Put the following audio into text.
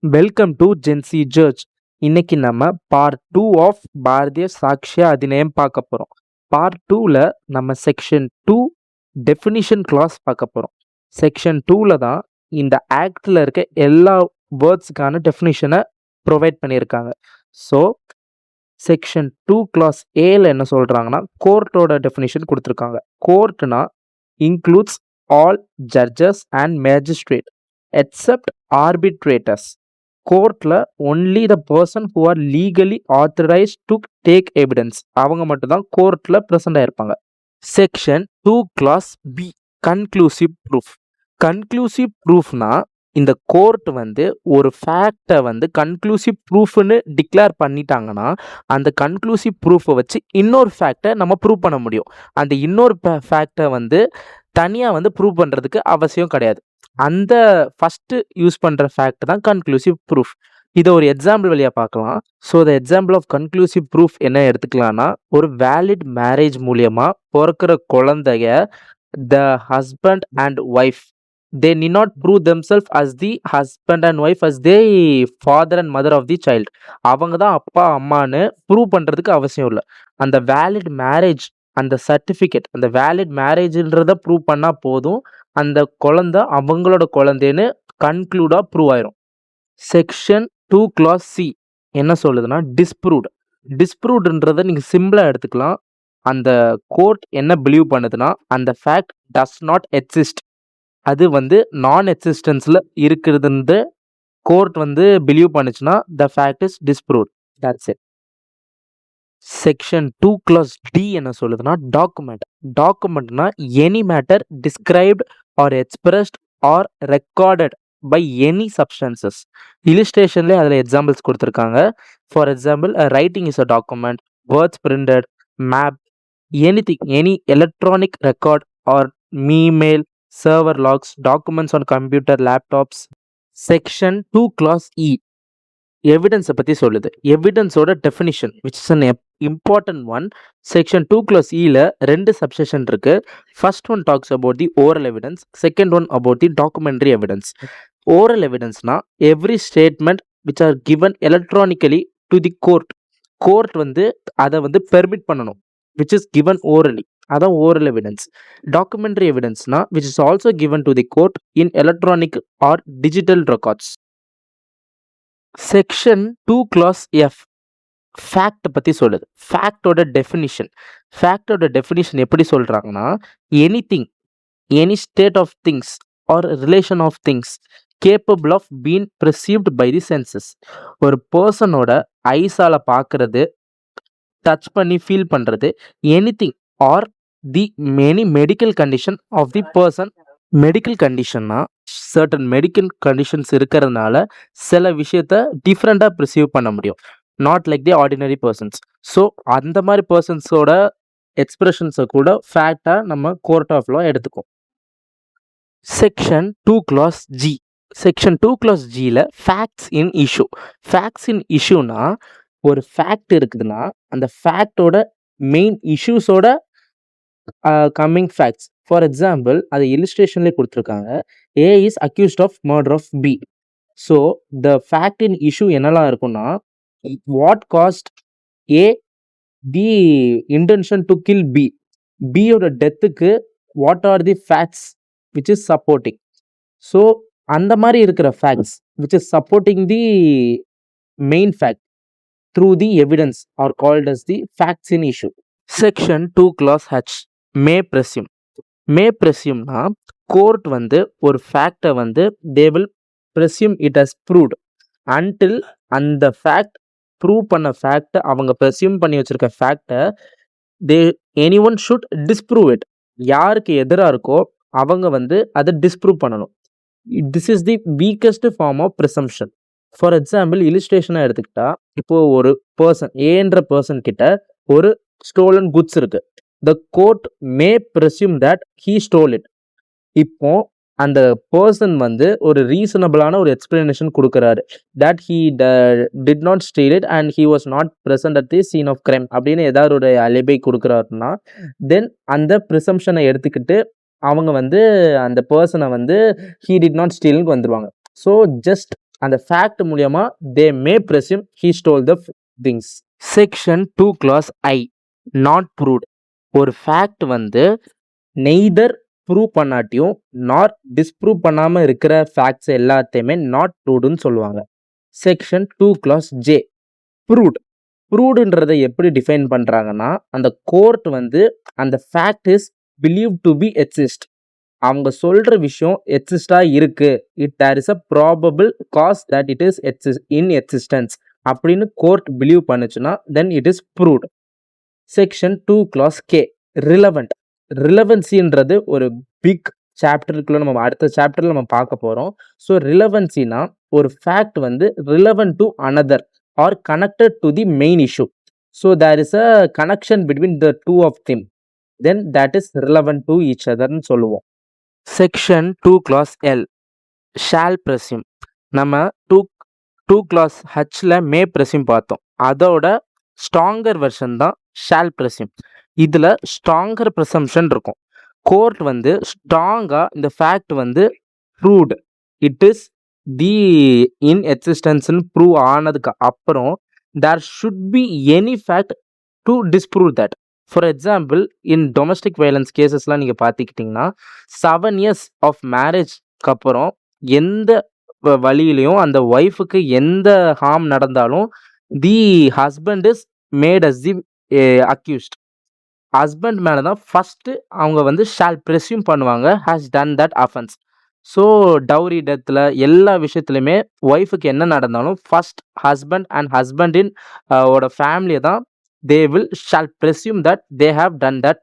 Welcome to gen Z ஜர்ஜ். இன்னைக்கு நம்ம part 2 of Bharatiya சாக்ஷ்ய Adhiniyam பார்க்க போகிறோம். பார்ட் 2ல நம்ம செக்ஷன் 2 டெஃபினிஷன் கிளாஸ் பார்க்க போகிறோம். செக்ஷன் 2ல தான் இந்த ஆக்டில் இருக்க எல்லா வேர்ட்ஸுக்கான டெஃபினிஷனை ப்ரொவைட் பண்ணியிருக்காங்க. ஸோ செக்ஷன் 2 கிளாஸ் ஏல என்ன சொல்கிறாங்கன்னா, கோர்ட்டோட டெஃபினிஷன் கொடுத்துருக்காங்க. கோர்ட்னா includes all judges and magistrate except arbitrators. கோர்ட்டில் only the person who are legally authorised to take evidence, அவங்க மட்டும்தான் கோர்ட்டில் ப்ரெசென்ட் ஆயிருப்பாங்க. Section 2 clause B conclusive proof. Conclusive ப்ரூஃப்னா இந்த கோர்ட் ஒரு ஃபேக்டை கன்க்ளூசிவ் ப்ரூஃப்னு டிக்ளேர் பண்ணிட்டாங்கன்னா அந்த கன்க்ளூசிவ் ப்ரூஃபை வச்சு இன்னொரு ஃபேக்டை நம்ம ப்ரூவ் பண்ண முடியும். அந்த இன்னொரு ஃபேக்டை தனியாக ப்ரூவ் பண்ணுறதுக்கு அவசியம் கிடையாது. அந்த ஃபஸ்ட்டு யூஸ் பண்ணுற ஃபேக்ட் தான் கன்க்ளூசிவ் ப்ரூஃப். இதை ஒரு எக்ஸாம்பிள் வழியாக பார்க்கலாம். So the example of conclusive proof என்ன எடுத்துக்கலாம்னா, ஒரு வேலிட் மேரேஜ் மூலியமாக பிறக்கிற குழந்தைய the husband and wife they need not prove themselves as the husband and wife as the father and mother of the child. அவங்க தான் அப்பா அம்மான்னு ப்ரூவ் பண்ணுறதுக்கு அவசியம் இல்லை. அந்த வேலிட் மேரேஜ், அந்த சர்டிஃபிகேட், அந்த வேலிட் மேரேஜ்ன்றத ப்ரூவ் பண்ணால் போதும், அந்த குழந்தை அவங்களோட குழந்தைன்னு கன்க்ளூடாக ப்ரூவ் ஆயிரும். செக்ஷன் 2 கிளாஸ் சி என்ன சொல்லுதுன்னா, டிஸ்ப்ரூவ்டு. டிஸ்ப்ரூவ்டுன்றதை நீங்கள் சிம்பிளாக எடுத்துக்கலாம். அந்த கோர்ட் என்ன பிலீவ் பண்ணுதுன்னா, அந்த ஃபேக்ட் டஸ் நாட் எக்ஸிஸ்ட், அது நான் எக்ஸிஸ்டன்ஸில் இருக்கிறதுன்னு கோர்ட் பிலீவ் பண்ணுச்சுன்னா the fact is disproved. That's it. Section 2 clause D என்ன சொல்லுதுன்னா, டாக்குமெண்ட். டாக்குமெண்ட்னா any matter described or expressed or recorded by any substances. இலிஸ்ட்ரேஷன்லேயே அதில் எக்ஸாம்பிள்ஸ் கொடுத்துருக்காங்க. For example, writing is a document, words printed, map, anything, any electronic record or email, server logs, documents on computer, laptops. Section 2 clause E எவிடன்ஸை பற்றி சொல்லுது. எவிடன்ஸோட definition which is an important one. Section 2 clause Eல 2 subsection இருக்கு. First one talks about the oral evidence, second one about the documentary evidence. Oral எவிடன்ஸ்னா every statement which are given electronically to the court. Court அதை permit பண்ணணும், which is given orally, அதான் oral evidence. Documentary எவிடன்ஸ்னா which is also given to the court in electronic or digital records. Section 2 clause F fact பற்றி சொல்லுது. ஃபேக்டோட definition. ஃபேக்டோட definition எப்படி சொல்கிறாங்கன்னா, anything, any state of things or relation of things capable of being perceived by the senses. ஒரு பர்சனோட ஐஸால் பார்க்கறது, டச் பண்ணி ஃபீல் பண்ணுறது, anything or the many medical condition of the person. Medical கண்டிஷன்னா சர்டன் மெடிக்கல் கண்டிஷன்ஸ் இருக்கிறதுனால சில விஷயத்த டிஃப்ரெண்ட்டாக ப்ரிசீவ் பண்ண முடியும், not like the ordinary persons. So அந்த மாதிரி பர்சன்ஸோட எக்ஸ்பிரஷன்ஸை கூட ஃபேக்டாக நம்ம கோர்ட் ஆஃப் லா எடுத்துக்கும். Section 2 clause G. Section 2 clause ஜியில் facts in issue. Facts in இஷ்யூனா ஒரு ஃபேக்ட் இருக்குதுன்னா அந்த ஃபேக்டோட மெயின் இஷ்யூஸோட கம்மிங் ஃபேக்ட்ஸ். ஃபார் எக்ஸாம்பிள், அது இல்லுஸ்ட்ரேஷன்லேயே கொடுத்துருக்காங்க. A is accused of murder of B. So the fact in issue என்னெல்லாம் இருக்குன்னா, what caused A the intention to kill B, பியோட டெத்துக்கு what are the facts which is supporting. So அந்த மாதிரி இருக்கிற facts which is supporting the main fact through the evidence are called as the facts in issue. Section 2 clause H may presume. May presume na court ஒரு ஃபேக்டை they will presume it as proved until அந்த fact prove பண்ண ஃபேக்டை, அவங்க presume பண்ணி வச்சிருக்க ஃபேக்டை anyone should disprove it. யாருக்கு எதிராக இருக்கோ அவங்க அதை டிஸ்ப்ரூவ் பண்ணணும். This is the weakest form of presumption. For example, இல்லுஸ்ட்ரேஷனாக எடுத்துக்கிட்டா, இப்போ ஒரு பர்சன் ஏன்ற பர்சன் கிட்ட ஒரு ஸ்டோலன் குட்ஸ் இருக்கு. The court may presume that he stole it. இப்போ அந்த பர்சன் ஒரு ரீசனபிளான ஒரு எக்ஸ்பிளனேஷன் கொடுக்குறாரு, that he did not steal it and he was not present at the scene of crime அப்படின்னு ஏதாவது ஒரு அலிபை கொடுக்குறாருன்னா, தென் அந்த ப்ரிசம்ஷனை எடுத்துக்கிட்டு அவங்க அந்த பர்சனை ஹீ டிட் நாட் ஸ்டீல்னு வந்துடுவாங்க. ஸோ ஜஸ்ட் அந்த ஃபேக்ட் மூலியமா they may presume he stole the things. Section 2 clause I not proved. ஒரு ஃபேக்ட் வந்து நெய்தர் ப்ரூவ் பண்ணாட்டியும் நாட் டிஸ்ப்ரூவ் பண்ணாம இருக்கிற ஃபேக்ட்ஸ் எல்லாத்தையுமே நாட் ப்ரூவ்டுன்னு சொல்லுவாங்க. Section 2 clause J proved. ப்ரூவ்டுன்றதை எப்படி டிஃபைன் பண்றாங்கன்னா, அந்த கோர்ட் வந்து அந்த fact is believe to be exist. அவங்க சொல்ற விஷயம் எக்ஸிஸ்டா இருக்கு. There is a probable cause that it is in existence அப்படின்னு கோர்ட் பிலீவ் பண்ணுச்சுன்னா தென் it is proved. Section 2 clause K relevant. ரிலவன்சின்றது ஒரு பிக் சாப்டருக்குள்ள நம்ம அடுத்த சாப்டர்ல நம்ம பார்க்க போறோம். ஸோ ரிலவன்சினா ஒரு ஃபேக்ட் வந்து relevant to another or connected to the main issue. So there is a connection between the two of them, then that is relevant to each அதர்னு சொல்லுவோம். Section 2 clause L shall presume. நம்ம 2 clause Hல may presume பார்த்தோம். அதோட stronger version தான் shall presume. இதுல stronger presumption இருக்கும். Court வந்து ஸ்ட்ராங்கா இந்த ஃபேக்ட் வந்து proved it is the in எக்ஸிஸ்டன்ஸ்னு ப்ரூவ் ஆனதுக்கு அப்புறம் there should be any fact to disprove that. For example in domestic violence கேசஸ்லாம் நீங்கள் பார்த்துக்கிட்டிங்கன்னா 7 years ஆஃப் மேரேஜ்க்கு அப்புறம் எந்த வழியிலையும் அந்த ஒய்ஃபுக்கு எந்த ஹார்ம் நடந்தாலும் the husband is made as the accused. Husband மேலே தான் ஃபஸ்ட்டு அவங்க வந்து ஷால் presume பண்ணுவாங்க has done that offence. So dowry டெத்தில் எல்லா விஷயத்துலையுமே ஒய்ஃபுக்கு என்ன நடந்தாலும் ஃபஸ்ட் ஹஸ்பண்ட் அண்ட் ஹஸ்பண்டின் ஓட ஃபேமிலியை தான் they will shall presume that they have done that